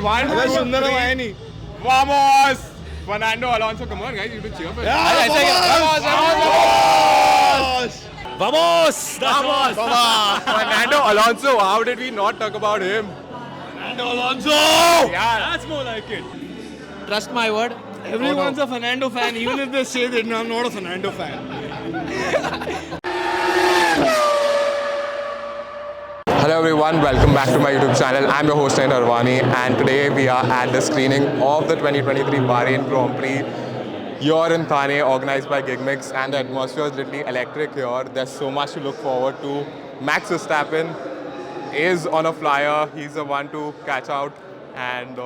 1, 2, 3. Sundaram आया नहीं. Vamos! Fernando Alonso, come on guys, you have to cheer for him. Vamos! Vamos! Fernando Alonso, how did we not talk about him? Fernando Alonso! Yeah. That's more like it. Trust my word. Everyone's a Fernando fan, even if they say that I'm not a Fernando fan. Hello everyone, welcome back to my YouTube channel. I'm your host Naren Harwani, and today we are at the screening of the 2023 Bahrain Grand Prix here in Thane, organized by Gigminx, and the atmosphere is literally electric here. There's so much to look forward to. Max Verstappen is on a flyer. He's the one to catch out, and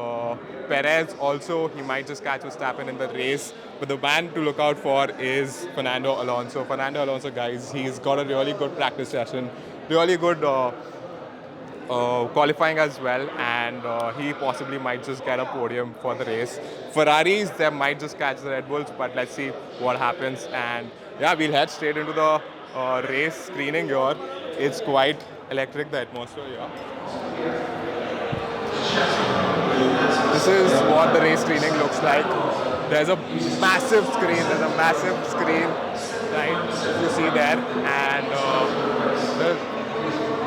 Perez also, he might just catch Verstappen in the race. But the man to look out for is Fernando Alonso. Fernando Alonso, guys, he's got a really good practice session, really good qualifying as well, and he possibly might just get a podium for the race. Ferraris, they might just catch the Red Bulls, but let's see what happens. And yeah, we'll head straight into the race screening here. It's quite electric, the atmosphere here. This is what the race screening looks like. There's a massive screen, right, you see there, and there's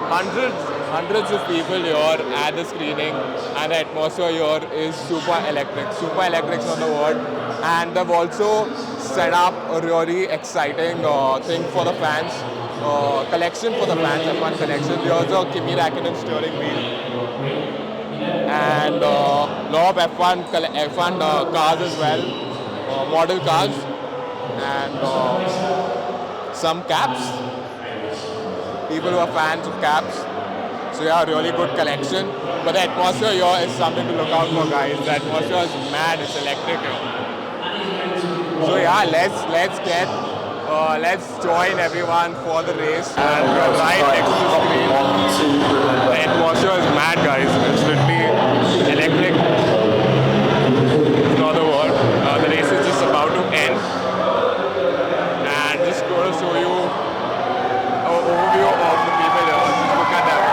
hundreds of people here at the screening, and the atmosphere here is super electric. Super electric is not the word. And they've also set up a really exciting thing for the fans, collection for the fans, F1 collection. Here's a Kimi Räikkönen steering wheel, and lot of F1 cars as well, model cars, and some caps. People who are fans of caps. So yeah, really good collection. But the atmosphere here is something to look out for, guys. The atmosphere is mad, it's electric here. So yeah, let's join everyone for the race. And we're right next to the screen. The atmosphere is mad, guys. It's literally electric. It's not the word. The race is just about to end. And just going to show you an overview of the people here. Just look at them.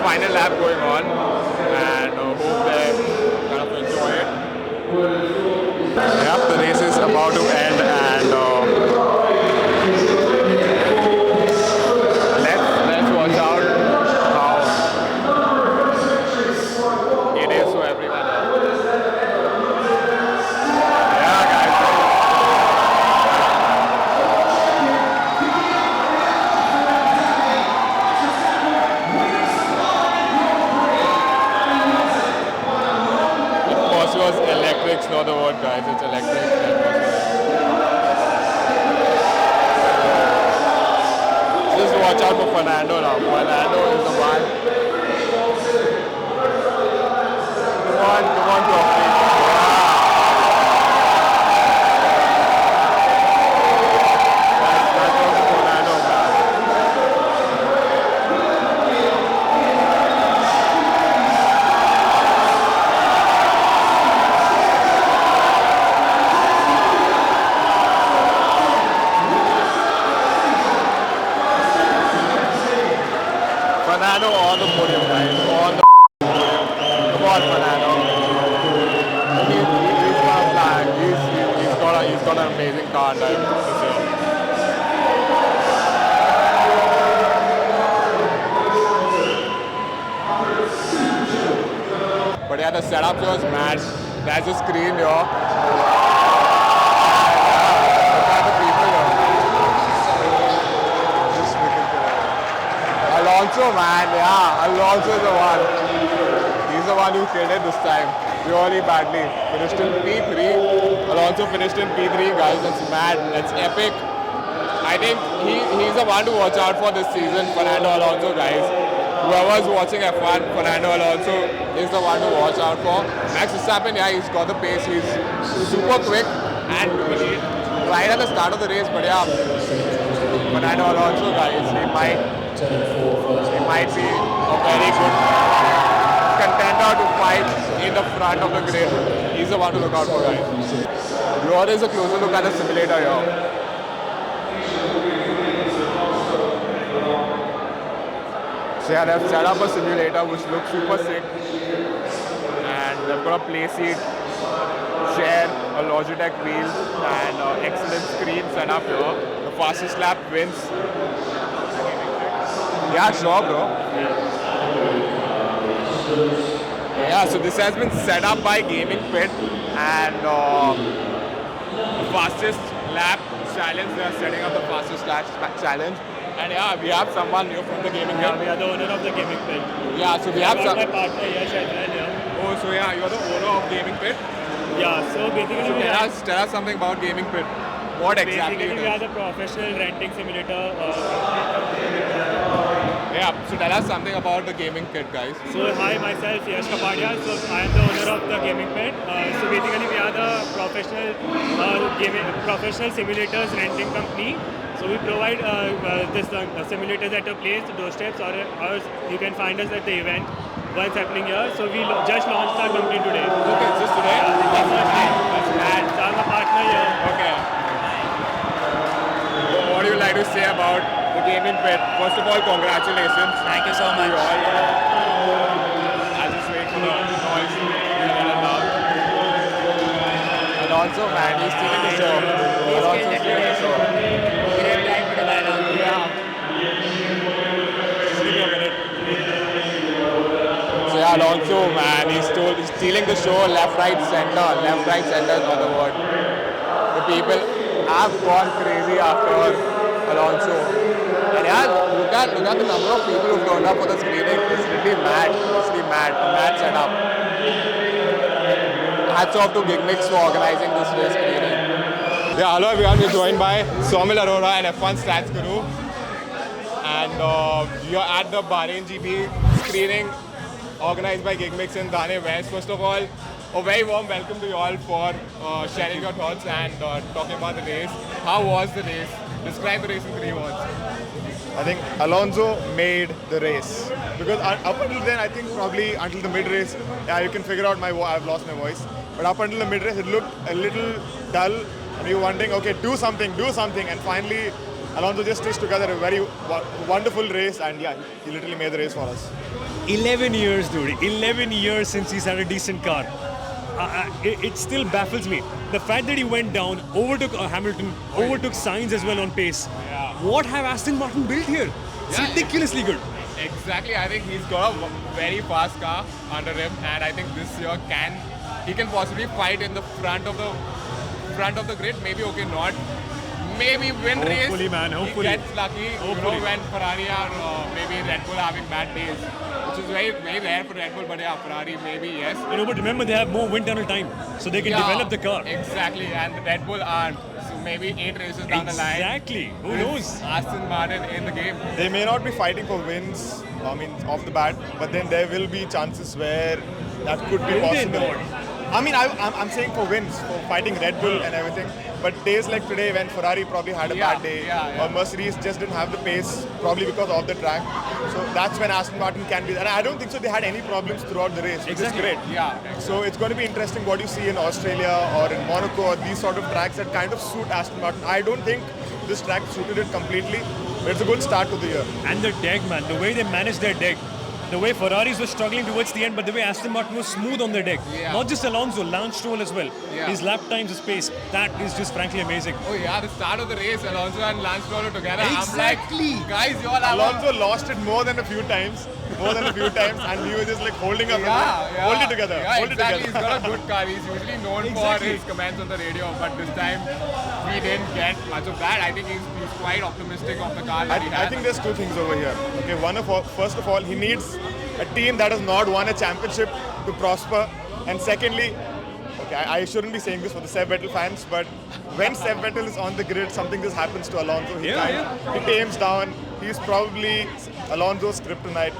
Final lap going on, and hope they kind of enjoy it. Yep, the race is about to end, and let's watch out how it is for everyone else. Yeah, guys. It's not the word, guys. It's electric. Just watch out for Fernando now. Fernando is the one. Come on, Trophy. That's also Fernando, man. Fernando on the podium, guys. On the podium. Come on, Fernando. He's got a flag. He's got an amazing car drive for sure. But yeah, the setup here is mad. There's a screen here. Look at the people here. Alonso, man, yeah, Alonso is the one. He's the one who killed it this time, really badly. Finished in P3. Alonso finished in P3, guys. That's mad. That's epic. I think he's the one to watch out for this season, Fernando Alonso, guys. Whoever's watching F1, Fernando Alonso is the one to watch out for. Max Verstappen, yeah, he's got the pace. He's super quick and right at the start of the race. But yeah, Fernando Alonso, guys, he might be a very good contender to fight in the front of the grid. He's the one to look out for, guys. Here is a closer look at the simulator here. So yeah, they've set up a simulator which looks super sick. And they've got a play seat, chair, a Logitech wheel, and excellent screen set up here. The fastest lap wins. Yeah, sure, bro. Yeah, so this has been set up by Gaming Pit, and the fastest lap challenge, they are setting up the fastest lap challenge. And yeah, we have someone new from the Gaming Pit. Yeah, we are the owner of the Gaming Pit. Yeah, so we have some. My partner Yash as well here. Oh, so yeah, you're the owner of Gaming Pit. Yeah, so basically So tell us something about Gaming Pit. What exactly basically it we are is? the professional renting simulator. Yeah, so tell us something about the Gaming Pit, guys. So hi, myself Yash Kapadia. So I am the owner of the Gaming Pit. So basically we are the professional simulators renting company. So we provide this simulators at your place, doorsteps, or you can find us at the event once happening here. So we just launched our company today. Okay, it's just today? That's mad. So I'm a partner here. Okay. What do you like to say about the Gaming Pit? First of all, congratulations. Thank you so much. I'll just wait for the noise. And also, man, he's stealing the show. Alonso's stealing the show. So yeah, Alonso, man, he's stealing the show left, right, center. Left, right, center is not the word. The people have gone crazy after Alonso. And yeah, look at the number of people who've turned up for the screening. It's really mad. It's really mad. A mad setup. Hats off to Gigminx for organizing this race screening. Yeah, hello everyone. We're joined by Soumil, Arora and F1 Stats Guru. And you're at the Bahrain GP screening organized by Gigminx in Thane West. First of all, a very warm welcome to you all for sharing your thoughts and talking about the race. How was the race? Describe the race in 3 words. I think Alonso made the race. Because up until then, I think probably until the mid-race, yeah, you can figure out I've lost my voice. But up until the mid-race, it looked a little dull. And you were wondering, okay, do something. And finally, Alonso just stitched together a very wonderful race. And yeah, he literally made the race for us. 11 years, dude. 11 years since he's had a decent car. It still baffles me. The fact that he went down, overtook Hamilton, overtook Sainz as well on pace. Yeah. What have Aston Martin built here? It's Yeah. ridiculously good. Exactly, I think he's got a very fast car under him, and I think this year he can possibly fight in the front of the grid. Maybe maybe win race. Hopefully, man, hopefully. He gets lucky. Hopefully. You know, when Ferrari or maybe Red Bull are having bad days, which is very very rare for Red Bull. But yeah, Ferrari maybe yes. You know, but remember they have more wind tunnel time, so they can develop the car. Exactly, and the Red Bull aren't. So maybe 8 races down the line. Exactly. Who knows? Aston Martin in the game. They may not be fighting for wins, off the bat, but then there will be chances where that could be Will they possible. I'm saying for wins, for fighting Red Bull and everything. But days like today, when Ferrari probably had a bad day, or Mercedes just didn't have the pace, probably because of the track. So that's when Aston Martin can be. And I don't think so. They had any problems throughout the race, which is great. Yeah. So it's going to be interesting what you see in Australia or in Monaco or these sort of tracks that kind of suit Aston Martin. I don't think this track suited it completely, but it's a good start to the year. And the deck, man, the way they managed their deck. The way Ferraris were struggling towards the end, but the way Aston Martin was smooth on their deck. Yeah. Not just Alonso, Lance Stroll as well. Yeah. His lap times, his pace, that is just frankly amazing. Oh yeah, the start of the race, Alonso and Lance Stroll are together. Exactly. I'm like, guys, you all have Alonso lost it more than a few times, and he was just like holding up. Hold it together. Yeah, Hold exactly. it He's together. got a good car. He's usually known for his comments on the radio, but this time we didn't get much of that. I think he's quite optimistic of the car that he has. I think there's two things over here. Okay, first of all, he needs a team that has not won a championship to prosper, and secondly, okay, I shouldn't be saying this for the Seb Vettel fans, but when Seb Vettel is on the grid, something just happens to Alonso. He tames down. He's probably Alonso's kryptonite.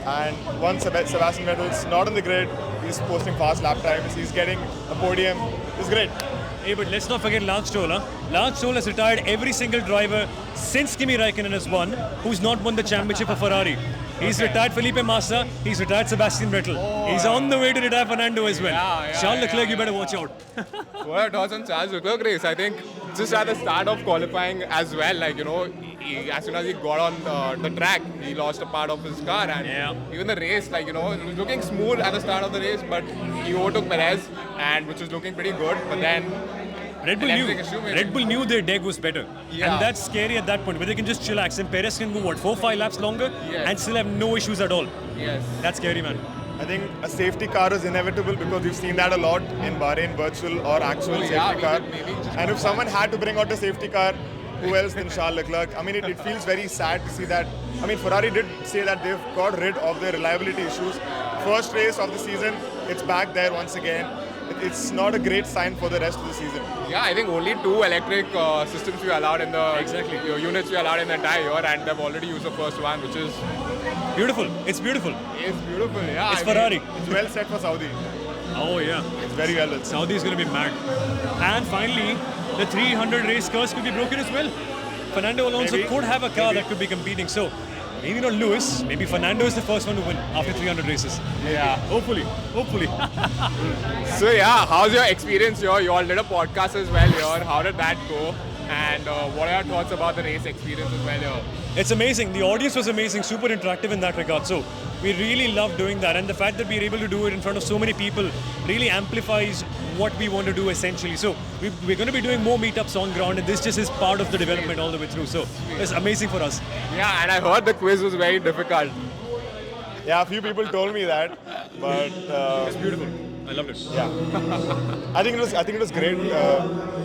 And once Sebastian Vettel's not on the grid, he's posting fast lap times. He's getting a podium. It's great. Hey, but let's not forget Lance Stroll. Lance Stroll has retired every single driver since Kimi Raikkonen has won, who's not won the championship for Ferrari. He's retired Felipe Massa, he's retired Sebastian Vettel. He's on the way to retire Fernando as well. Charles Leclerc, you better watch out. What are your thoughts on Charles Leclerc race? I think just at the start of qualifying as well, like, you know, as soon as he got on the track, he lost a part of his car, and even the race, like, you know, it was looking smooth at the start of the race, but he overtook Perez, and which was looking pretty good, but then Red Bull knew their deck was better. Yeah. And that's scary at that point, where they can just chillax and Perez can go, 4-5 laps longer and still have no issues at all. Yes. That's scary, man. I think a safety car is inevitable because we've seen that a lot in Bahrain, virtual or actual safety car. And if someone had to bring out a safety car, who else than Charles Leclerc? I mean, it feels very sad to see that. I mean, Ferrari did say that they've got rid of their reliability issues. First race of the season, it's back there once again. It's not a great sign for the rest of the season. Yeah, I think only 2 electric systems we allowed in the units we allowed in the entire year, and they've already used the first one, which is beautiful. It's beautiful. It's beautiful, yeah. It's Ferrari. It's well set for Saudi. Oh yeah, it's very well set. Saudi is going to be mad. And finally, the 300 race curse could be broken as well. Fernando Alonso could have a car that could be competing. So maybe not Lewis, maybe Fernando is the first one to win after 300 races. Yeah, hopefully. So yeah, how's your experience here? You all did a podcast as well here. How did that go? And what are your thoughts about the race experience as well here? It's amazing. The audience was amazing, super interactive in that regard. So we really love doing that. And the fact that we're able to do it in front of so many people really amplifies what we want to do essentially. So we're going to be doing more meetups on ground, and this just is part of the development all the way through. So it's amazing for us. Yeah, and I heard the quiz was very difficult. Yeah, a few people told me that, but it's beautiful. I loved it. Yeah, I think it was great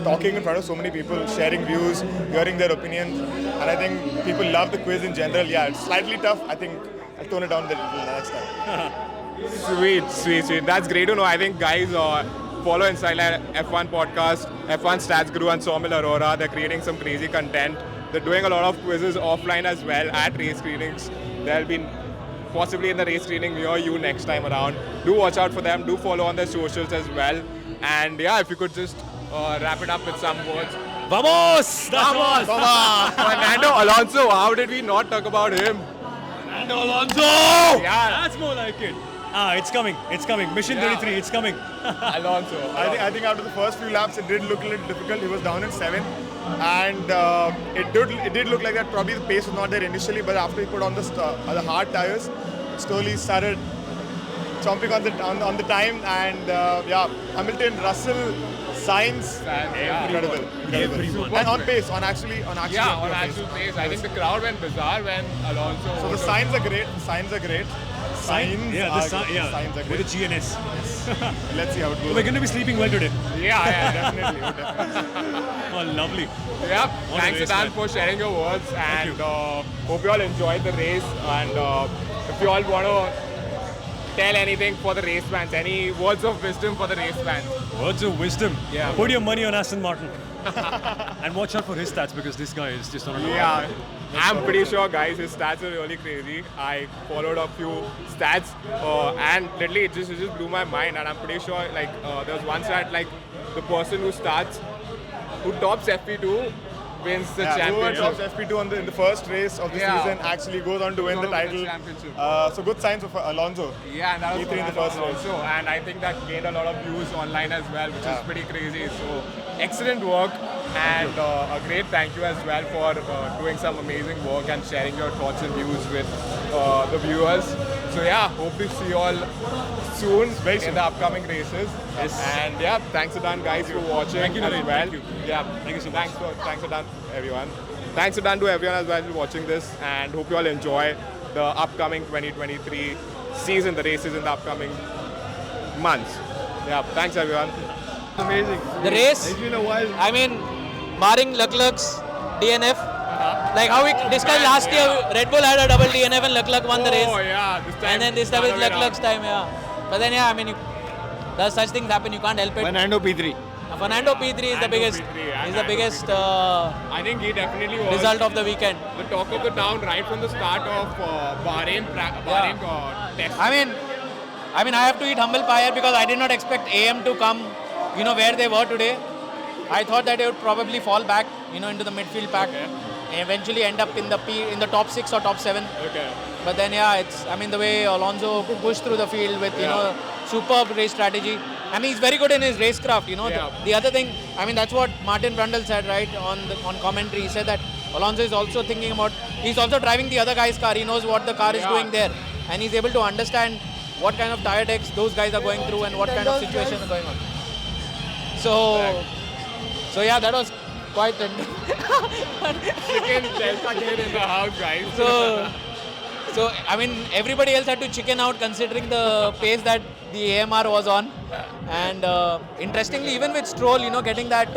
talking in front of so many people, sharing views, hearing their opinions, and I think people love the quiz in general. Yeah, it's slightly tough. I think I'll tone it down a little next time. Sweet. That's great to know. I think guys follow Untitled F1 podcast, F1 Stats Guru and Soumil Arora. They're creating some crazy content. They're doing a lot of quizzes offline as well at race screenings. There'll be possibly in the race screening near you next time around. Do watch out for them. Do follow on their socials as well. And yeah, if you could just wrap it up with some words. Vamos! Vamos! Fernando Alonso, how did we not talk about him? Fernando Alonso! Yeah. That's more like it. It's coming. Mission 33, it's coming. Alonso. I think after the first few laps, it did look a little difficult. He was down in 7th. And it did look like that probably the pace was not there initially, but after he put on the hard tires, it slowly started chomping on the time, and Hamilton, Russell, Sainz, incredible. Everyone. And on pace, on actual pace. I think the crowd went bizarre when Alonso. So the signs are great. Signs are great. Signs are great. With the GNS. Let's see how it goes. So we're going to be sleeping well today. Yeah, definitely. Oh, lovely. Yeah, thanks Siddharth for sharing your words, and hope you all enjoyed the race. And if you all want to tell anything for the race fans, any words of wisdom for the race fans? Words of wisdom? Yeah. Put your money on Aston Martin. And watch out for his stats, because this guy is just on a Yeah, I'm pretty sure, guys, his stats are really crazy. I followed a few stats, and literally it just blew my mind. And I'm pretty sure, like, there was one stat, like, the person who tops FP2 wins the championship. Whoever tops FP2 in the first race of the season actually goes on to win the title. So good signs for Alonso. Yeah, and that was P3 in the first race. also, and I think that gained a lot of views online as well, which is pretty crazy. So excellent work, and a great thank you as well for doing some amazing work and sharing your thoughts and views with the viewers. So yeah, hope to see you all soon in the upcoming races. Yes. And yeah, thanks again, guys, for watching. Thank you, as Naren. well. Thank you. Yeah, Thank you so much. Thanks again, everyone. Thanks again to everyone as well for watching this, and hope you all enjoy the upcoming 2023 season, the races in the upcoming months. Yeah, thanks everyone. Amazing. The race, It's been a while. I mean, barring Leclerc's DNF, like how we discussed last year, Red Bull had a double DNF and Leclerc won the race. Oh yeah, this time. And then this time is Leclerc's time, yeah. But then, yeah, I mean, there's such things happen, you can't help it. Fernando P3. Fernando P3 is the biggest, I think he definitely was result of the weekend. the talk of the town right from the start of Bahrain test. I mean, I have to eat humble pie here because I did not expect AM to come, where they were today. I thought that they would probably fall back, into the midfield pack, and eventually end up in the top 6 or top 7. Okay. But then, the way Alonso pushed through the field with, superb race strategy. I mean, he's very good in his racecraft, you know. Yeah. The other thing, I mean, that's what Martin Brundle said, right, on commentary. He said that Alonso is also thinking about, he's also driving the other guy's car. He knows what the car is doing there. And he's able to understand what kind of tire decks those guys are going through and what kind of situation is going on. So yeah, that was quite Chicken Delta kid in the house, guys. So I mean, everybody else had to chicken out considering the pace that the AMR was on. And interestingly, even with Stroll, you know, getting that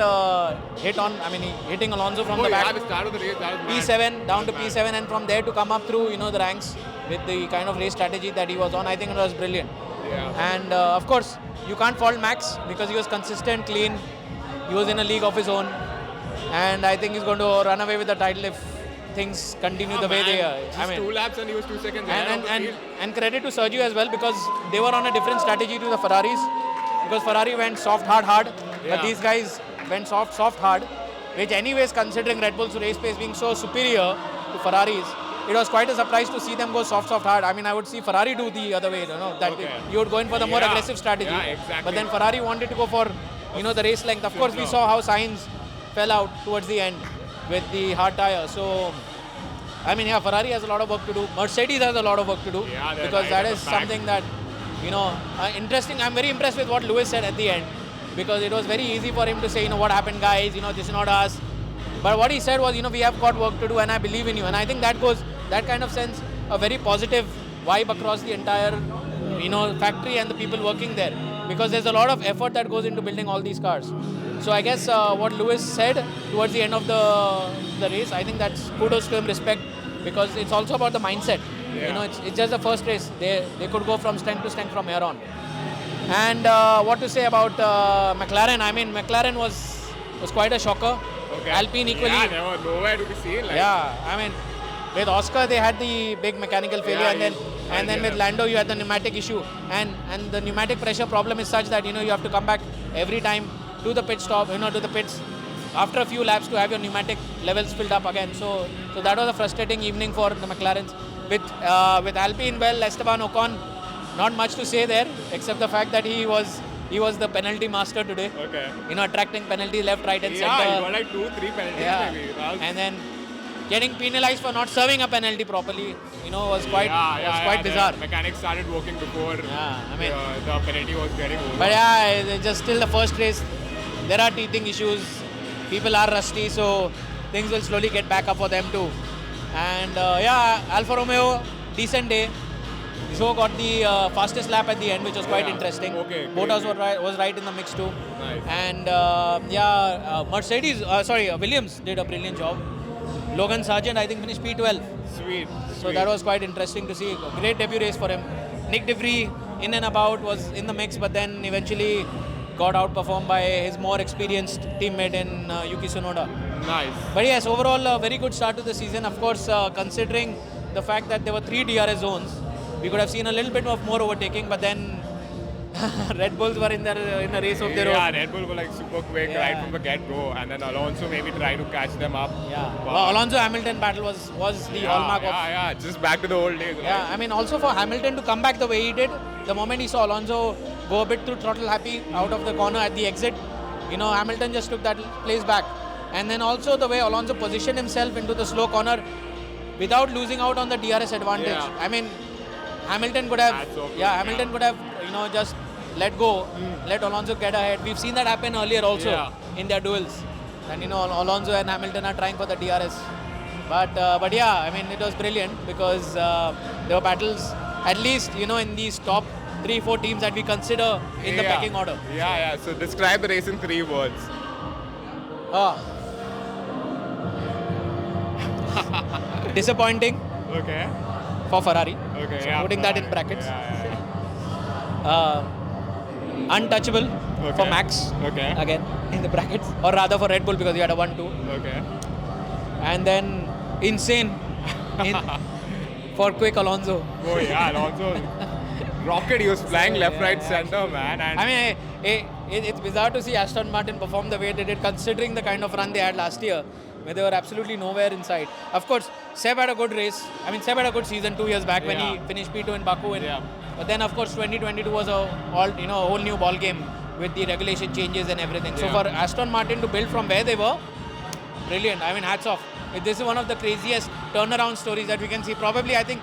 hit on, I mean, hitting Alonso from the back. The start of the race, that was P7 down to P7, and from there to come up through, you know, the ranks with the kind of race strategy that he was on, I think it was brilliant. Yeah. And of course, you can't fault Max because he was consistent, clean. He was in a league of his own, and I think he's going to run away with the title if things continue the way they are. Just 2 laps and he was 2 seconds ahead of the field. And credit to Sergio as well, because they were on a different strategy to the Ferraris. Because Ferrari went soft, hard, but these guys went soft, hard. Which anyways, considering Red Bull's race pace being so superior to Ferraris, it was quite a surprise to see them go soft, hard. I mean, I would see Ferrari do the other way, you know, that you would go in for the more aggressive strategy. Yeah, exactly. But then Ferrari wanted to go for, you know, the race length. Of course, we saw how Sainz fell out towards the end with the hard tire. So, I mean, yeah, Ferrari has a lot of work to do. Mercedes has a lot of work to do, because that is something that, you know, interesting. I'm very impressed with what Lewis said at the end, because it was very easy for him to say, you know, what happened, guys, you know, this is not us. But what he said was, you know, we have got work to do and I believe in you. And I think that goes, that kind of sends a very positive vibe across the entire, you know, factory and the people working there, because there's a lot of effort that goes into building all these cars. So I guess what Lewis said towards the end of the race, I think that's kudos to him, respect, because it's also about the mindset. You know, it's just the first race. They could go from strength to strength from here on. And what to say about McLaren? I mean, McLaren was quite a shocker. Alpine equally. Yeah, they were nowhere to be seen. Like. Yeah, I mean, with Oscar they had the big mechanical failure, and then with Lando you had the pneumatic issue, and the pneumatic pressure problem is such that, you know, you have to come back every time to the pit stop, you know, to the pits after a few laps to have your pneumatic levels filled up again. So that was a frustrating evening for the McLarens. With Alpine, well, Esteban Ocon, not much to say there except the fact that he was the penalty master today. You know, attracting penalties left, right, and center. Yeah, he got like 2-3 penalties maybe. And then getting penalized for not serving a penalty properly, you know, was quite bizarre. The mechanics started working before I mean, the penalty was getting over. But yeah, it's just still the first race. There are teething issues. People are rusty, so things will slowly get back up for them too. And Alfa Romeo, decent day. So got the fastest lap at the end, which was quite interesting. Bottas was right in the mix too. Nice. And Williams did a brilliant job. Logan Sargent, I think, finished P12. Sweet. So that was quite interesting to see. A great debut race for him. Nick DeVries, in and about, was in the mix, but then eventually got outperformed by his more experienced teammate in Yuki Tsunoda. Nice. But yes, overall, a very good start to the season. Of course, considering the fact that there were 3 DRS zones, we could have seen a little bit of more overtaking, but then Red Bulls were in a race of their own. Yeah, Red Bull were like super quick right from the get-go, and then Alonso maybe trying to catch them up. Yeah, well, Alonso-Hamilton battle was the hallmark of... Yeah, just back to the old days. Yeah, right? I mean, also for Hamilton to come back the way he did, the moment he saw Alonso go a bit through throttle happy out of the corner at the exit, you know, Hamilton just took that place back. And then also the way Alonso positioned himself into the slow corner without losing out on the DRS advantage. Yeah. I mean, Hamilton could have, you know, just let go, let Alonso get ahead. We've seen that happen earlier also in their duels. And, you know, Alonso and Hamilton are trying for the DRS. But yeah, I mean, it was brilliant because there were battles, at least, you know, in these top 3-4 teams that we consider in the pecking order. Yeah. So describe the race in 3 words. Disappointing. Okay. For Ferrari. Okay. So putting that in brackets. Untouchable for Max. Okay. Again in the brackets, or rather for Red Bull because he had a 1-2. Okay. And then insane for quick Alonso. Oh yeah, Alonso. Rocket, he was flying left, right, center, man. And I mean, it's bizarre to see Aston Martin perform the way they did, considering the kind of run they had last year, where they were absolutely nowhere inside. Of course, Seb had a good race. I mean, Seb had a good season 2 years back when he finished P2 in Baku. But then, of course, 2022 was a whole new ball game with the regulation changes and everything. So Yeah. for Aston Martin to build from where they were, brilliant. I mean, hats off. This is one of the craziest turnaround stories that we can see. Probably, I think,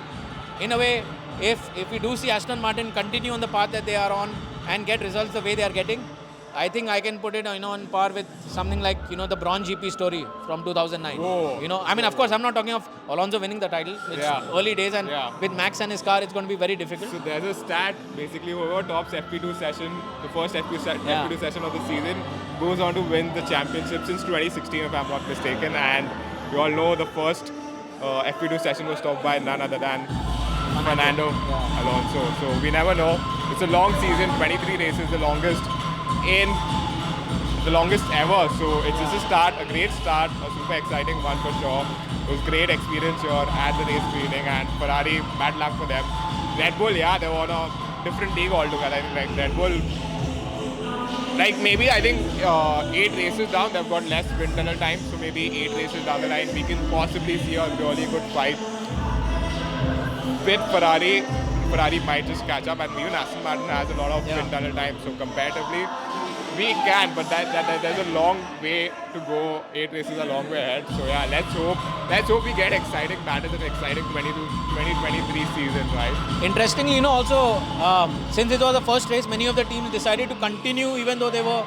in a way, if we do see Aston Martin continue on the path that they are on and get results the way they are getting, I think I can put it, on par with something like, the Braun GP story from 2009. Whoa. I mean, of course, I'm not talking of Alonso winning the title. It's Yeah. early days, and Yeah. with Max and his car, it's going to be very difficult. So there's a stat, basically whoever tops FP2 session, the first FP2 session of the season, goes on to win the championship since 2016 if I'm not mistaken, and we all know the first FP2 session was topped by none other than Fernando Alonso. So we never know. It's a long season, 23 races, the longest ever. So it's just a start, a great start, a super exciting one for sure. It was great experience here at the race screening, and Ferrari, bad luck for them. Red Bull, yeah, they were on a different league altogether. I think like Red Bull, maybe I think 8 races down, they've got less wind tunnel time. So maybe 8 races down the line, we can possibly see a really good fight with Ferrari. Ferrari might just catch up, and even Aston Martin has a lot of wind tunnel time. So comparatively, we can, but that there's a long way to go. 8 races a long way ahead. So yeah, let's hope we get exciting battles and exciting 2023 season, right? Interestingly, also, since it was the first race, many of the teams decided to continue even though they were,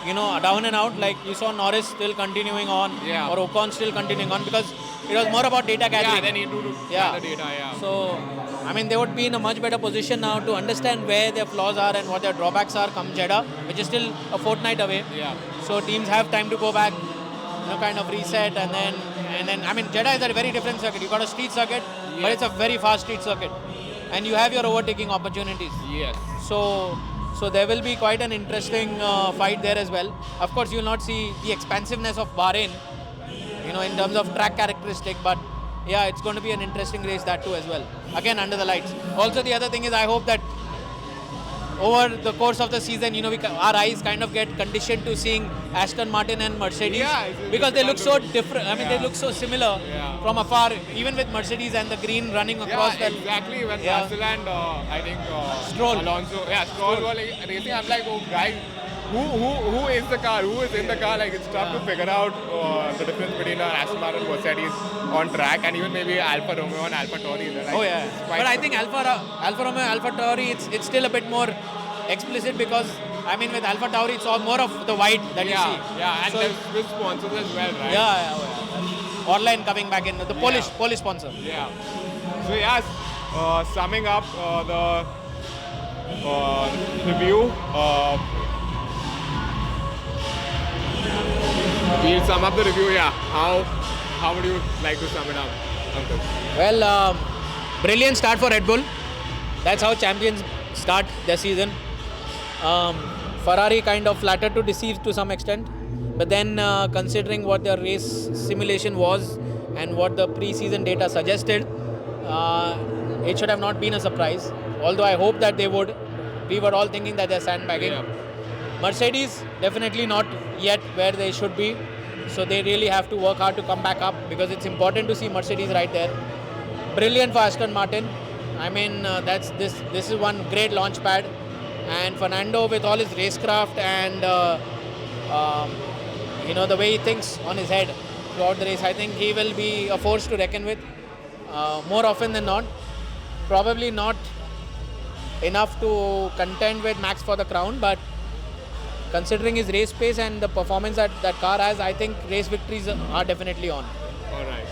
down and out. Like you saw Norris still continuing on, Yeah. or Ocon still continuing on, because it was more about data gathering. Yeah, they need to gather data, yeah. So, I mean, they would be in a much better position now to understand where their flaws are and what their drawbacks are come Jeddah, which is still a fortnight away. Yeah. So teams have time to go back, kind of reset, and then I mean, Jeddah is a very different circuit. You got a street circuit, but it's a very fast street circuit, and you have your overtaking opportunities. Yes. So there will be quite an interesting fight there as well. Of course, you will not see the expansiveness of Bahrain, in terms of track characteristic, but yeah, it's going to be an interesting race, that too as well. Again, under the lights. Also, the other thing is, I hope that over the course of the season, our eyes kind of get conditioned to seeing Aston Martin and Mercedes, Yeah, it's because they look so difficult different. I mean, they look so similar Yeah. from afar, even with Mercedes and the green running across Yeah, the. exactly. When Yeah. Russell and I think Stroll. Alonso, Stroll were racing. I'm like, oh, guys, who is the car? Who is in the car? Like, it's tough to figure out the difference between an Aston Martin and Mercedes on track, and even maybe Alfa Romeo and Alfa Tauri. Like, Oh yeah, but I think Alfa Romeo, Alfa Tauri, it's still a bit more explicit, because I mean with Alfa Tauri it's all more of the white that you see. Yeah, and So- there's with sponsors as well, right? Yeah. Orline coming back in, the Polish sponsor. Yeah. So yes, summing up the review. We'll sum up the review. Yeah. How would you like to sum it up, Ankush? Well, brilliant start for Red Bull. That's how champions start their season. Ferrari kind of flattered to deceive to some extent, but then considering what their race simulation was and what the pre-season data suggested, it should have not been a surprise. Although I hope that they would. We were all thinking that they're sandbagging. Yeah. Mercedes definitely not yet where they should be, so they really have to work hard to come back up, because it's important to see Mercedes right there. Brilliant for Aston Martin. I mean, this is one great launch pad, and Fernando, with all his racecraft and the way he thinks on his head throughout the race, I think he will be a force to reckon with more often than not. Probably not enough to contend with Max for the crown, but considering his race pace and the performance that car has, I think race victories are definitely on. All right.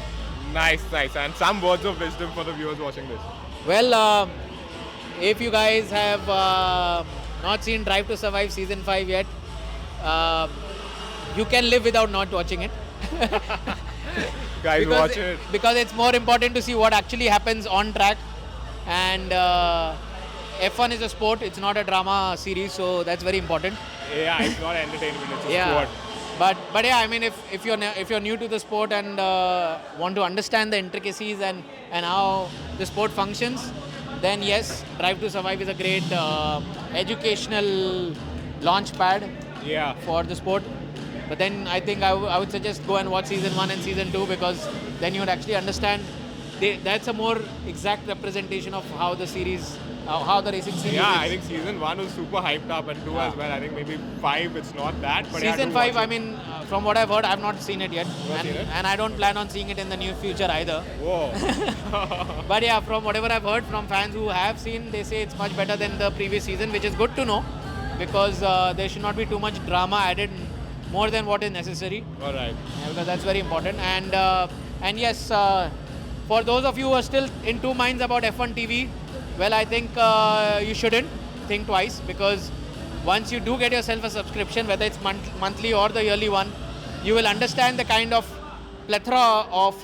Nice. And some words of wisdom for the viewers watching this. Well, if you guys have not seen Drive to Survive Season 5 yet, you can live without not watching it. Guys, watch it. Because it's more important to see what actually happens on track. And F1 is a sport, it's not a drama series, so that's very important. Yeah, it's not entertainment, it's a sport. But yeah, I mean, if you're new to the sport and want to understand the intricacies and how the sport functions, then yes, Drive to Survive is a great educational launch pad for the sport. But then I think I would suggest go and watch Season 1 and Season 2, because then you would actually understand. That's a more exact representation of how the series how the racing scene Yeah, is. I think season 1 was super hyped up and 2 as well. I think maybe 5 it's not that. But Season do 5, watch I it. mean, from what I've heard, I've not seen it yet. Not seen it? And I don't plan on seeing it in the near future either. Whoa. But yeah, from whatever I've heard from fans who have seen, they say it's much better than the previous season, which is good to know because there should not be too much drama added more than what is necessary. Alright. Yeah, because that's very important. And yes, for those of you who are still in two minds about F1 TV, well, I think you shouldn't think twice because once you do get yourself a subscription, whether it's monthly or the yearly one, you will understand the kind of plethora of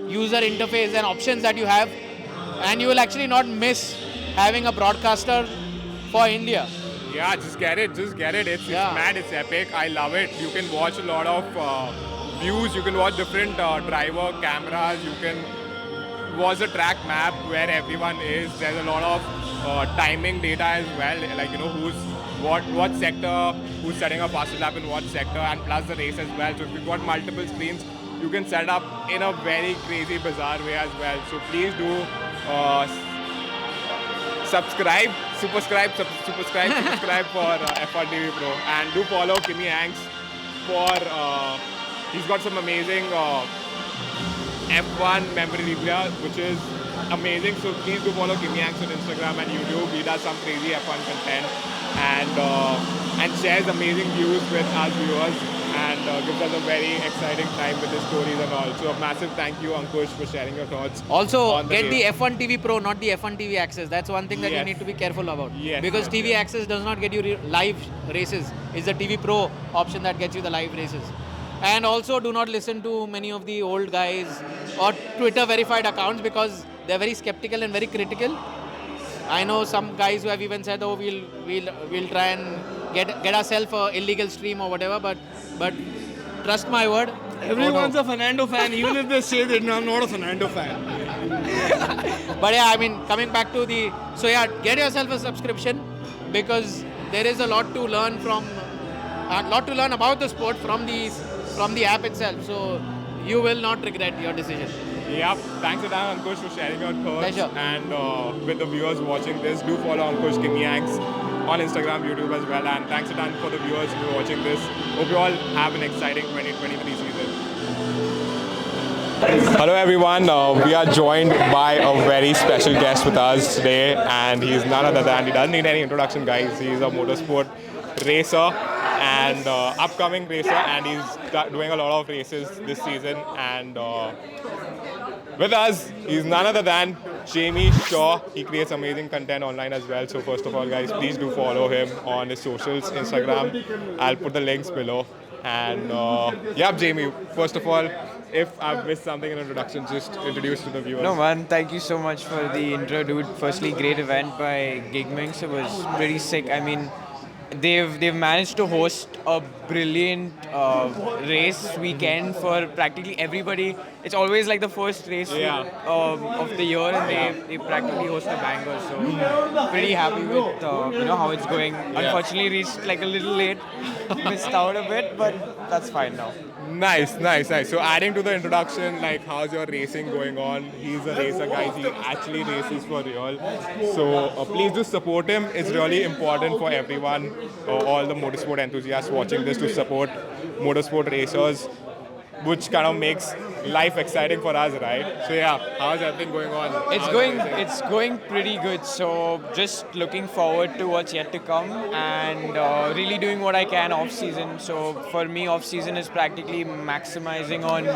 user interface and options that you have, and you will actually not miss having a broadcaster for India. Yeah, just get it. It's mad, it's epic. I love it. You can watch a lot of views. You can watch different driver cameras. You can watch the track map where everyone is. There's a lot of timing data as well. Like, you know, who's what sector, who's setting a fastest lap in what sector, and plus the race as well. So if you've got multiple screens, you can set up in a very crazy, bizarre way as well. So please do subscribe for F1 TV Pro, and do follow Gigminx for he's got some amazing F1 memorabilia which is amazing. So please do follow Gigminx on Instagram and YouTube. He does some crazy F1 content and shares amazing views with us viewers, and gives us a very exciting time with his stories and all. So a massive thank you, Ankush, for sharing your thoughts. Also, on get the race. F1 TV Pro, not the F1 TV Access. That's one thing that you Yes. need to be careful about. Yes, Because yes, TV yes. Access does not get you live races. It's the TV Pro option that gets you the live races. And also, do not listen to many of the old guys or Twitter verified accounts because they're very skeptical and very critical. I know some guys who have even said, "Oh, we'll try and get ourselves an illegal stream or whatever." But trust my word. Everyone's a Fernando fan, even if they say that I'm not a Fernando fan. But yeah, I mean, coming back to get yourself a subscription because there is a lot to learn about the sport from the app itself. So you will not regret your decision. Yep. Thanks a ton, Ankush, for sharing your thoughts. Pleasure. And with the viewers watching this, do follow Ankush Gigminx on Instagram, YouTube as well. And thanks a ton for the viewers who are watching this. Hope you all have an exciting 2023 season. Hello everyone, we are joined by a very special guest with us today, and he's none other than, he doesn't need any introduction guys, he's a motorsport racer and upcoming racer, and he's doing a lot of races this season. And with us, he's none other than Jamie Shaw. He creates amazing content online as well. So first of all guys, please do follow him on his socials, Instagram. I'll put the links below. And yeah, Jamie, first of all, if I've missed something in introduction, just introduce to the viewers. No man, thank you so much for the intro, dude. Firstly, great event by Gigminx. It was pretty sick. I mean, they've managed to host a brilliant race weekend for practically everybody. It's always like the first race of the year, and they practically host a banger. So pretty happy with how it's going. Unfortunately, reached like a little late, missed out a bit, but that's fine now. Nice. So adding to the introduction, like how's your racing going on? He's a racer, guys. He actually races for real. So please do support him. It's really important for everyone, all the motorsport enthusiasts watching this, to support motorsport racers, which kind of makes life exciting for us, right? So yeah, how's everything going on? It's going pretty good. So just looking forward to what's yet to come, and really doing what I can off season. So for me, off season is practically maximizing on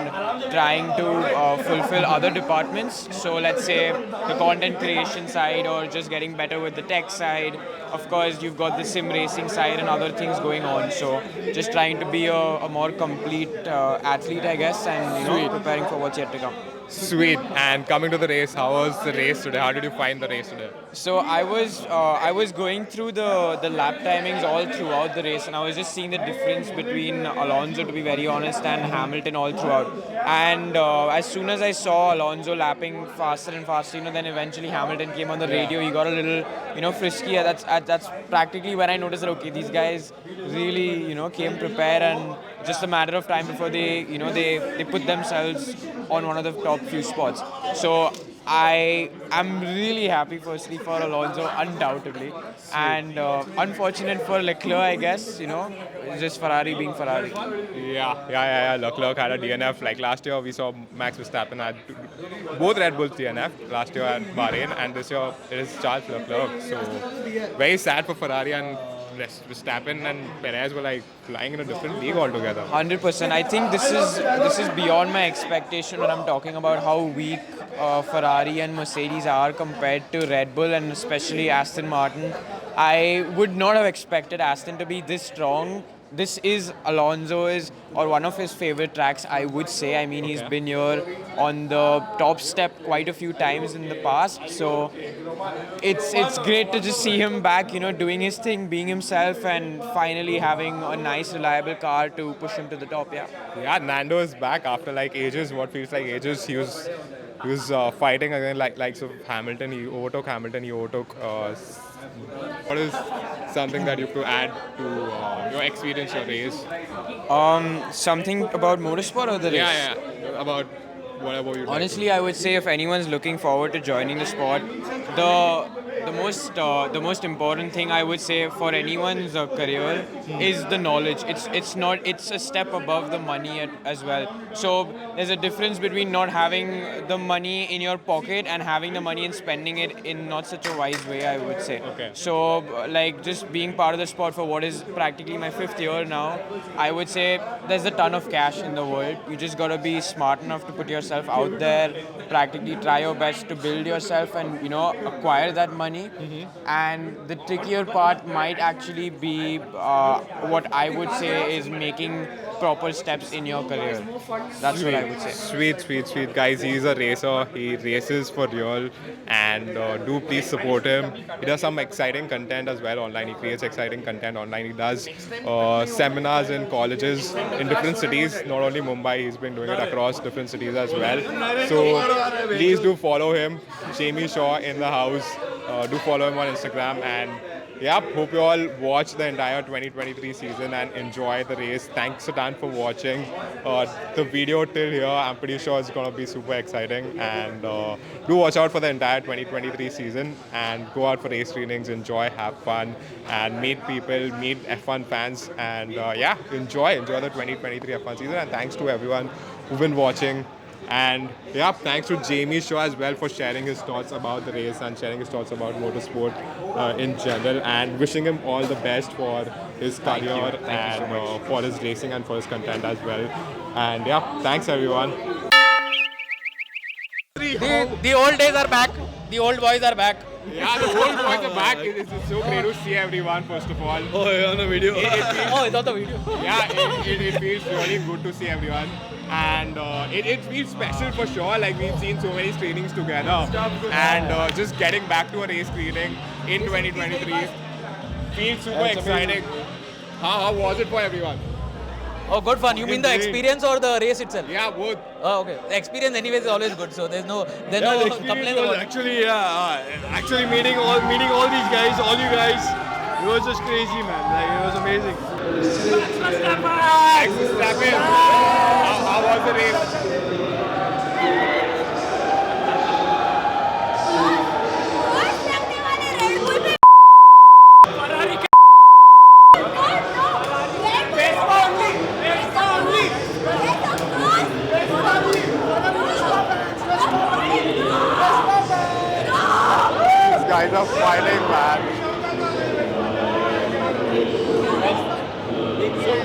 trying to fulfill other departments. So let's say the content creation side, or just getting better with the tech side. Of course, you've got the sim racing side and other things going on. So just trying to be a more complete athlete, I guess, and preparing for what's yet to come. Sweet. And coming to the race, how was the race today? How did you find the race today? So I was going through the lap timings all throughout the race, and I was just seeing the difference between Alonso, to be very honest, and Hamilton all throughout. And as soon as I saw Alonso lapping faster and faster, then eventually Hamilton came on the radio. He got a little, frisky. That's practically when I noticed that okay, these guys really, came prepared, and just a matter of time before they put themselves on one of the top few spots. So I am really happy, firstly, for Alonso, undoubtedly, and unfortunate for Leclerc, I guess. Just Ferrari being Ferrari. Yeah. Leclerc had a DNF. Like last year, we saw Max Verstappen had both Red Bulls DNF. Last year at Bahrain, and this year it is Charles Leclerc. So very sad for Ferrari, and Verstappen and Perez were like flying in a different league altogether. 100%. I think this is beyond my expectation when I'm talking about how weak Ferrari and Mercedes are compared to Red Bull and especially Aston Martin. I would not have expected Aston to be this strong. This is Alonso's or one of his favorite tracks, I would say. I mean, he's been here on the top step quite a few times in the past. So it's great to just see him back, doing his thing, being himself, and finally having a nice, reliable car to push him to the top. Yeah, Nando is back after like ages. What feels like ages. He was fighting again likes of Hamilton. He overtook Hamilton. He overtook. What is something that you could add to your experience, your race? Something about motorsport or the race? Yeah. About whatever you. Honestly, I would say if anyone's looking forward to joining the sport, the most important thing I would say for anyone's career is the knowledge. It's a step above the money as well. So there's a difference between not having the money in your pocket and having the money and spending it in not such a wise way, I would say. Okay. So like just being part of the sport for what is practically my 5th year now, I would say there's a ton of cash in the world. You just gotta be smart enough to put yourself out there, practically try your best to build yourself and acquire that money. And the trickier part might actually be what I would say is making proper steps in your career. That's what I would say. Sweet guys. He's a racer. He races for real, and do please support him. He does some exciting content as well online. He creates exciting content online. He does seminars in colleges in different cities, not only Mumbai. He's been doing it across different cities as well. So please do follow him. Jamie Shaw in the house. Do follow him on Instagram, and hope you all watch the entire 2023 season and enjoy the race. Thanks a ton for watching the video till here. I'm pretty sure it's going to be super exciting, and do watch out for the entire 2023 season and go out for race screenings, enjoy, have fun, and meet people, meet F1 fans, and enjoy the 2023 F1 season. And thanks to everyone who've been watching. And thanks to Jamie Shaw as well for sharing his thoughts about the race and sharing his thoughts about motorsport in general, and wishing him all the best for his career and for his racing and for his content as well. And thanks everyone. The old days are back. The old boys are back. Yeah, the old boys are back. It's so great to see everyone, first of all. Oh, yeah, on the video. It's on the video. It feels really good to see everyone. And it feels special for sure. Like, we've seen so many screenings together. And just getting back to a race screening in 2023 feels super exciting. How was it for everyone? Oh, good fun. You mean the experience or the race itself? Yeah, both. Oh, okay. The experience anyways is always good, so there's no complaint about it. Actually meeting all these guys, all you guys, it was just crazy, man. Like, it was amazing. Max Verstappen. How was the race? Guys are fighting, man.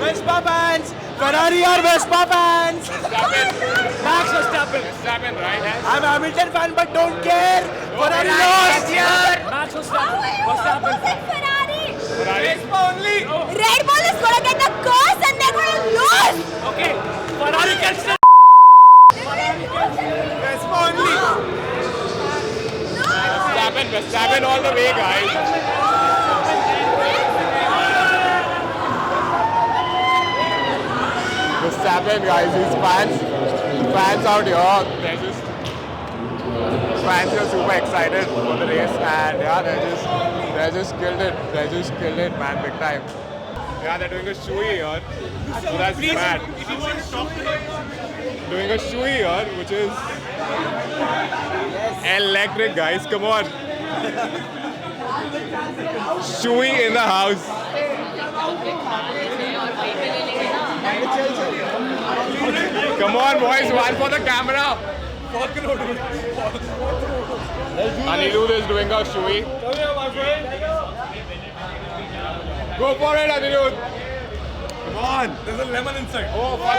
Verstappens! Ferrari or Verstappens! Max Verstappen! Verstappen, right? I'm a Hamilton fan but don't care! Ferrari lost! Max Verstappen! Ferrari! Only. Red Bull is gonna get the curse and they're gonna lose! Okay, Ferrari gets the Verstappen all the way, guys. Verstappen, guys, his fans out here, fans are super excited for the race, and they just killed it. They just killed it, man, big time. Yeah, they're doing a shoey here. So that's mad. Doing a shoey here, which is electric, guys. Come on. Shoey in the house. Come on, boys. One for the camera. Anirudh is doing a shoey. Go for it, Anirudh. Come on. There's a lemon inside. Oh, fuck.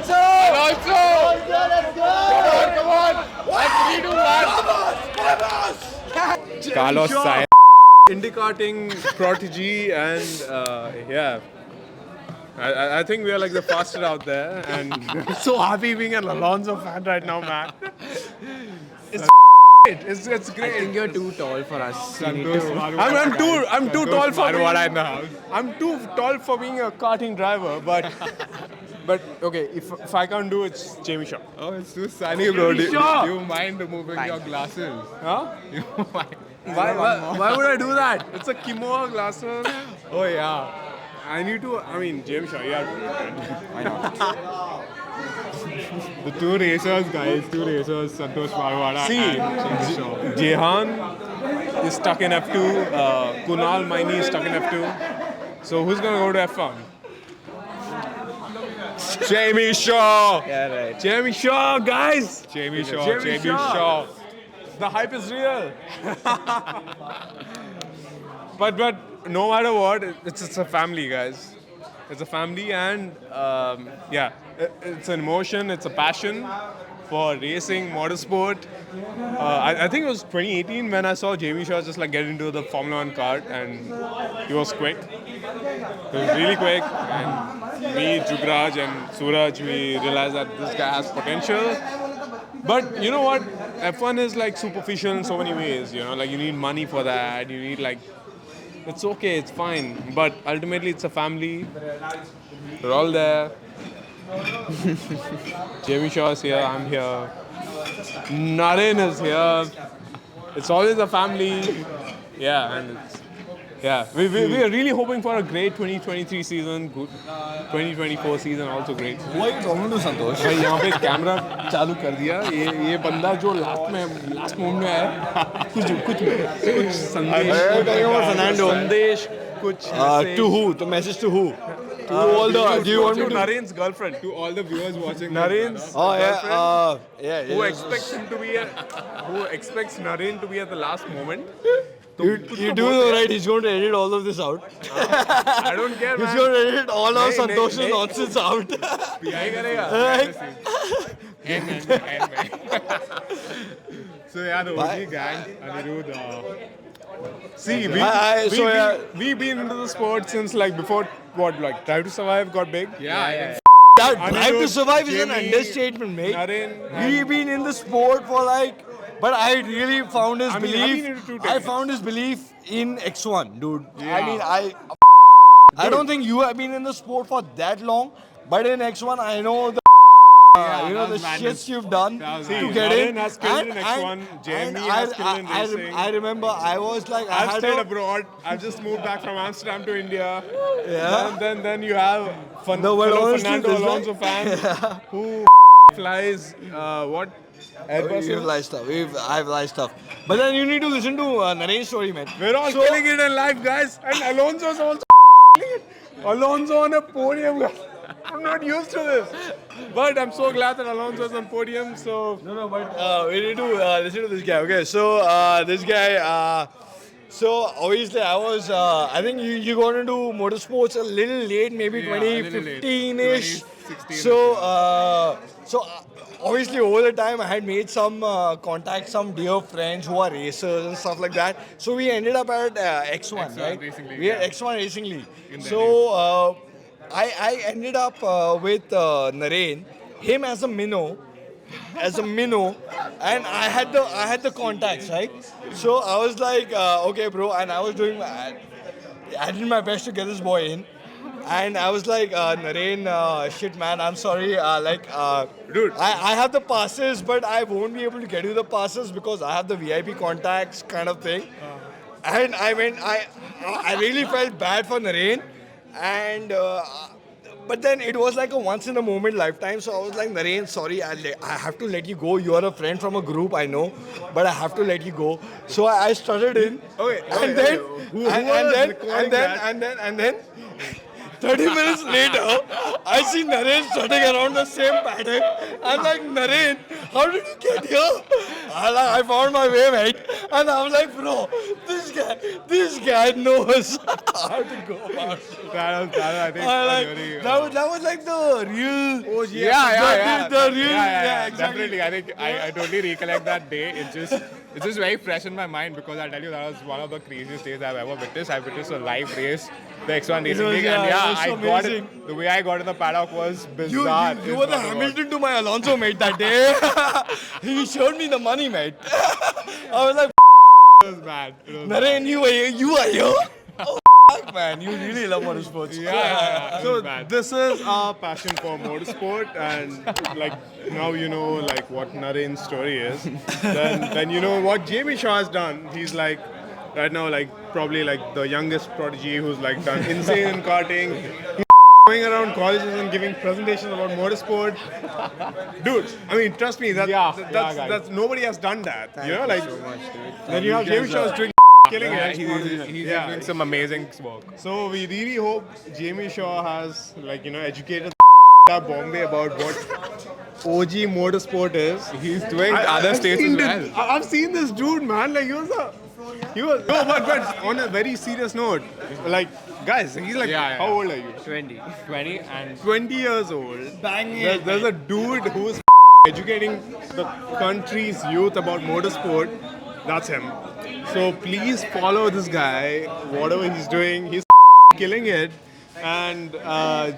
Alonso! Come on! 3, 2, 1. Carlos Sainz. IndyCarting prodigy, and yeah, I think we are like the fastest out there, and I'm so happy being an Alonso fan right now, man. It's great. I think you're too tall for us. Santosh Maruwada. I'm too tall for Maruwada in the house. I'm too tall for being a karting driver, but okay, if I can't do it, it's Jamie Shaw. Oh, it's too sunny, bro. Do you mind removing your glasses? Huh? You mind? Why would I do that? It's a Kimoa glasses. Oh, yeah. I need to. I mean, Jamie Shaw. Yeah. Why not? The two racers, guys. Two racers, Santosh Maruwada See, and Jamie Shaw. Jehan is stuck in F2. Kunal Maini is stuck in F2. So who's gonna go to F1? Jamie Shaw! Yeah, right. Jamie Shaw, guys. Jamie Shaw. Jamie Shaw. The hype is real. but no matter what, it's a family, guys. It's a family, and yeah, it's an emotion, it's a passion for racing, motorsport. I think it was 2018 when I saw Jamie Shaw just like get into the Formula 1 car, and he was quick. He was really quick, and me, Jugraj and Suraj, we realized that this guy has potential. But you know what? F1 is like superficial in so many ways, you know, like you need money for that, you need like, it's okay, it's fine. But ultimately it's a family, we're all there. Jamie Shaw is here, I'm here. Naren is here. It's always a family. Yeah, and it's, yeah, we are really hoping for a great 2023 season, good 2024 season also great. What are you talking to, Santosh? भाई यहाँ पे camera चालू कर दिया, ये बंदा जो last moment में आया, कुछ संदेश कुछ To who? The message to who? To all the. Do you want me to? Naren's girlfriend. To all the viewers watching. Naren's Oh girlfriend. yeah. Who expects him to be who expects Naren to be at the last moment. You do know, right? He's going to edit all of this out. I don't care, He's man. going to edit all of नहीं, Santosh's नहीं. nonsense out. यही करेगा. So yeah, the OG gang, Anirudh. See, we've been into the sport since like before what, like Drive to Survive got big. Yeah. That Drive to Anirudh, Survive is an Jamie, understatement, mate. Naren, We've been in the sport for like, but I really found his I've been belief. into 2 I decades. found his belief in X1, dude. Yeah. I mean, I don't think you have been in the sport for that long, but in X1, I know the you know the shits you've done to get Naren in. has killed in X1, Jamie has killed in racing. I remember I was like, I I've had stayed a- abroad. I've just moved back from Amsterdam to India. Yeah. And then you have No, but honestly, Fernando this Alonso fan who flies what? We've live stuff. I've live stuff. But then you need to listen to Naren's story, man. We're all So- killing it in life, guys. And Alonso's also killing it. Alonso on a podium, guys. I'm not used to this. But I'm so glad that Alonso's on podium. So No, but we need to listen to this guy. Okay, so this guy. So obviously, I was. I think you got into motorsports a little late, maybe Yeah, a little late. 2015-ish. 2016 So obviously, over the time, I had made some contacts, some dear friends who are racers and stuff like that. So we ended up at X1, right? Racing League, We had yeah. X1 Racing League. So I ended up with Naren, him as a minnow, and I had the contacts, right? So I was like, okay, bro, and I was doing, I did my best to get this boy in, And I was like, Naren, shit man, I'm sorry. Dude, I have the passes, but I won't be able to get you the passes because I have the VIP contacts kind of thing. And I really felt bad for Naren. And but then it was like a once in a moment lifetime. So I was like, Naren, sorry, I have to let you go. You are a friend from a group, I know, but I have to let you go. So I started in. And then 30 minutes later, I see Naren strutting around the same paddock. I'm like, Naren, how did you get here? I found my way, mate. And I was like, bro, this guy knows how to go about it. That was like the real. Definitely. I totally recollect that day. It's just very fresh in my mind because I'll tell you that was one of the craziest days I've ever witnessed. I witnessed a live race, the X1 Racing League, and got it. The way I got in the paddock was bizarre. You were the Hamilton to my Alonso, mate, that day. He showed me the money, mate. I was like, It was bad. Naren, you are here? Oh, man, you really love motorsports. So this is our passion for motorsport, and like now you know like what Naren's story is. then you know what Jamie Shaw has done. He's like right now like probably like the youngest prodigy who's like done insane in karting. He's going around colleges and giving presentations about motorsport. Dude, I mean trust me, that's nobody has done that. Thank you know, you like so much, dude. then you have Jamie Shaw's doing killing it. He's doing some amazing work. So we really hope Jamie Shaw has like educated Bombay about what OG motorsport is. He's doing other states as well. I've seen this dude, man. Like but on a very serious note, like guys, he's like how old are you? 20 and 20 years old. Bang. There's a dude who's educating the country's youth about motorsport. That's him. So please follow this guy. Whatever he's doing, he's killing it. And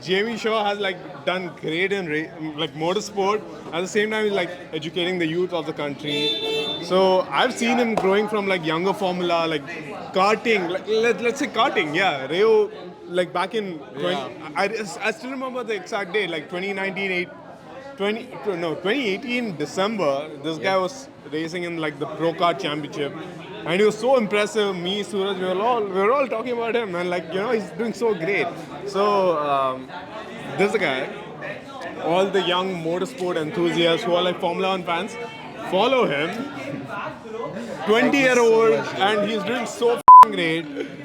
Jamie Shaw has like done great in like motorsport. At the same time, he's like educating the youth of the country. So I've seen him growing from like younger formula, like karting, like let's say karting, Rio, like back in I still remember the exact date, like 2018 December. This guy was racing in like the Pro Kart Championship. And he was so impressive. Me, Suraj, we were all talking about him, and like he's doing so great. So this is the guy. All the young motorsport enthusiasts who are like Formula 1 fans, follow him. 20-year-old, and he's doing so great.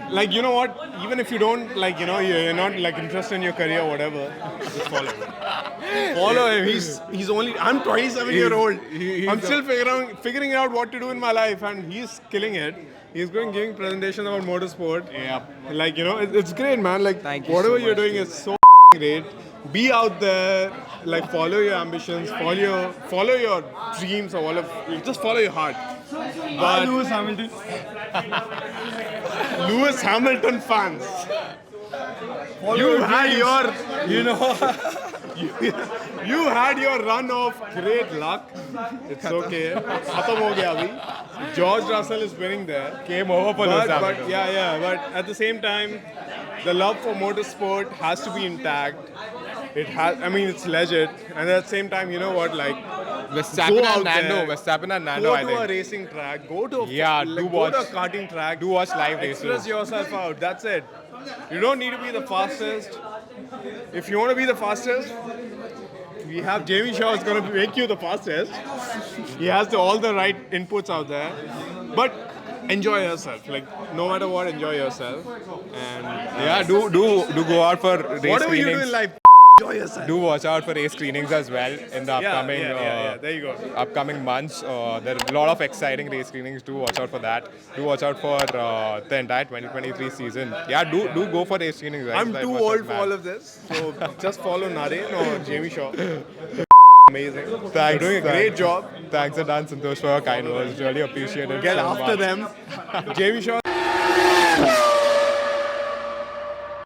Like you know what? Even if you don't like you're not like interested in your career or whatever, just follow him. Follow him. He's only. I'm 27-year-old. I'm still figuring out what to do in my life, and he's killing it. He's giving presentations about motorsport. Yeah. Like it's great, man. Like Thank you whatever so you're much, doing is so great. Be out there. Like follow your ambitions. Follow your dreams or whatever. Just follow your heart. But Lewis Hamilton. Lewis Hamilton fans. You had your, you had your run of great luck. It's okay. Khatam ho gaya abhi. George Russell is winning there. Came over for Lewis Hamilton. But at the same time, the love for motorsport has to be intact. It's legit. And at the same time, you know what, like, Verstappen and Nando, go I to think. a racing track, go to a karting track, Do watch live races. express yourself out. That's it. You don't need to be the fastest. If you want to be the fastest, we have Jamie Shaw is going to make you the fastest. He has all the right inputs out there. But enjoy yourself. Like no matter what, enjoy yourself. And do go out for race whatever you do screenings. in life, enjoy yourself. Do watch out for race screenings as well in the upcoming There you go. upcoming months. There are a lot of exciting race screenings. Do watch out for that. Do watch out for the entire 2023 season. Do go for race screenings. I'm too old for all of this, so just follow Naren or Jamie Shaw. Amazing. Thanks. You're doing a great job. Thanks a ton, Santosh, for your kind words. Really appreciate it. Get so after much. them. Jamie Shaw.